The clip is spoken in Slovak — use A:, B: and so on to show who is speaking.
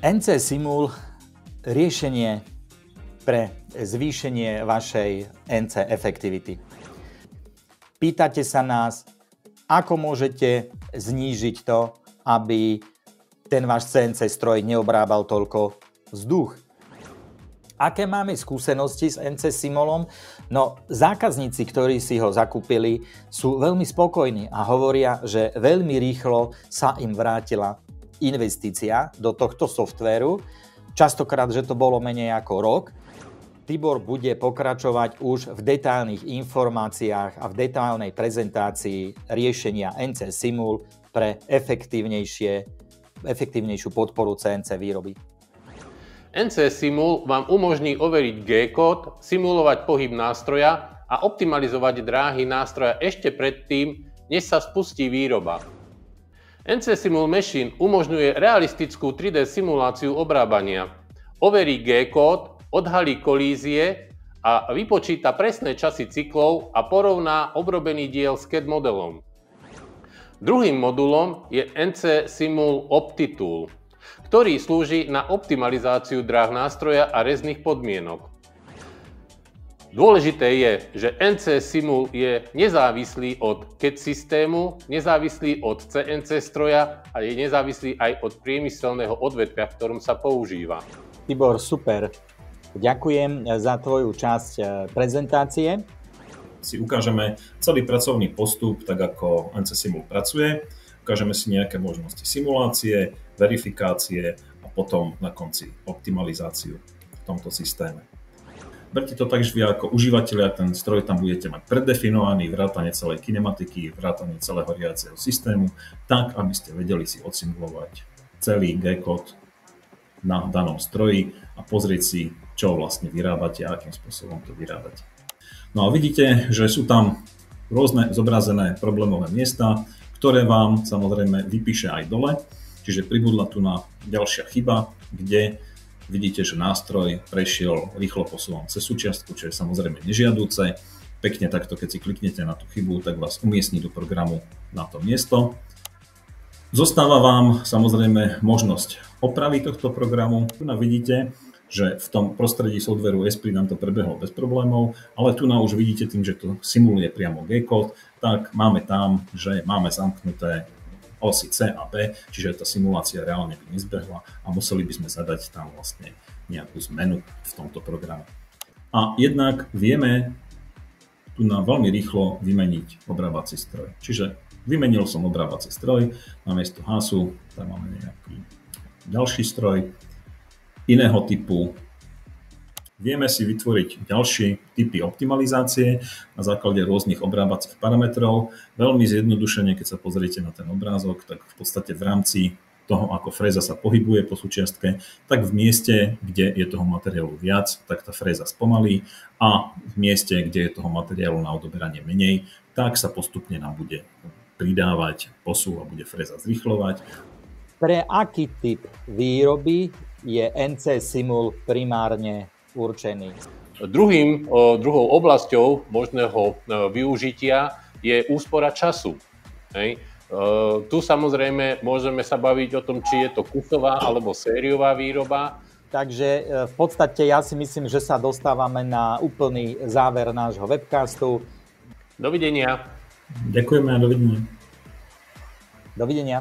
A: NC Simul, riešenie pre zvýšenie vašej NC efektivity. Pýtate sa nás, ako môžete znížiť to, aby ten váš CNC stroj neobrábal toľko vzduch. Aké máme skúsenosti s NC Simulom? No, zákazníci, ktorí si ho zakúpili, sú veľmi spokojní a hovoria, že veľmi rýchlo sa im vrátila investícia do tohto softvéru. Častokrát, že to bolo menej ako rok. Tibor bude pokračovať už v detailných informáciách a v detailnej prezentácii riešenia NC Simul pre efektívnejšiu podporu CNC výroby.
B: NC Simul vám umožní overiť G-kód, simulovať pohyb nástroja a optimalizovať dráhy nástroja ešte predtým, než sa spustí výroba. NC Simul Machine umožňuje realistickú 3D simuláciu obrábania. Overí G-kód, odhalí kolízie a vypočíta presné časy cyklov a porovná obrobený diel s CAD modelom. Druhým modulom je NC Simul OptiTool, ktorý slúži na optimalizáciu dráh nástroja a rezných podmienok. Dôležité je, že NC Simul je nezávislý od CAD systému, nezávislý od CNC stroja a je nezávislý aj od priemyselného odvetvia, v ktorom sa používa.
A: Tibor, super. Ďakujem za tvoju časť prezentácie.
C: Si ukážeme celý pracovný postup, tak ako NC Simul pracuje. Ukážeme si nejaké možnosti simulácie, verifikácie a potom na konci optimalizáciu v tomto systéme. Berte to tak, že vy ako užívateľia ten stroj tam budete mať preddefinovaný, vrátane celej kinematiky, vrátane celého riadiaceho systému, tak aby ste vedeli si odsimulovať celý G-kód na danom stroji a pozrieť si, čo vlastne vyrábate a akým spôsobom to vyrábate. No a vidíte, že sú tam rôzne zobrazené problémové miesta, ktoré vám samozrejme vypíše aj dole. Čiže pribudla tu na ďalšia chyba, kde vidíte, že nástroj prešiel rýchlo posúvam cez súčiastku, čo je samozrejme nežiaduce. Pekne takto, keď si kliknete na tú chybu, tak vás umiestni do programu na to miesto. Zostáva vám samozrejme možnosť opravy tohto programu. Tu vidíte, že v tom prostredí softvéru Esprit nám to prebehlo bez problémov, ale tu už vidíte tým, že to simuluje priamo G-kód, tak máme tam, že máme zamknuté osy C a B, čiže tá simulácia reálne by nezbehla a museli by sme zadať tam vlastne nejakú zmenu v tomto programe. A jednak vieme tu veľmi rýchlo vymeniť obrábací stroj. Čiže vymenil som obrábací stroj, namiesto hasu tam máme nejaký ďalší stroj iného typu. Vieme si vytvoriť ďalšie typy optimalizácie na základe rôznych obrábacích parametrov. Veľmi zjednodušene, keď sa pozriete na ten obrázok, tak v podstate v rámci toho, ako fréza sa pohybuje po súčiastke, tak v mieste, kde je toho materiálu viac, tak tá fréza spomalí a v mieste, kde je toho materiálu na odoberanie menej, tak sa postupne nám bude pridávať posúv a bude fréza zrýchlovať.
A: Pre aký typ výroby je NC Simul primárne určený?
B: Druhou oblasťou možného využitia je úspora času. Hej. Tu samozrejme môžeme sa baviť o tom, či je to kusová alebo sériová výroba.
A: Takže v podstate ja si myslím, že sa dostávame na úplný záver nášho webcastu.
B: Dovidenia.
C: Ďakujeme a dovidenia.
A: Dovidenia.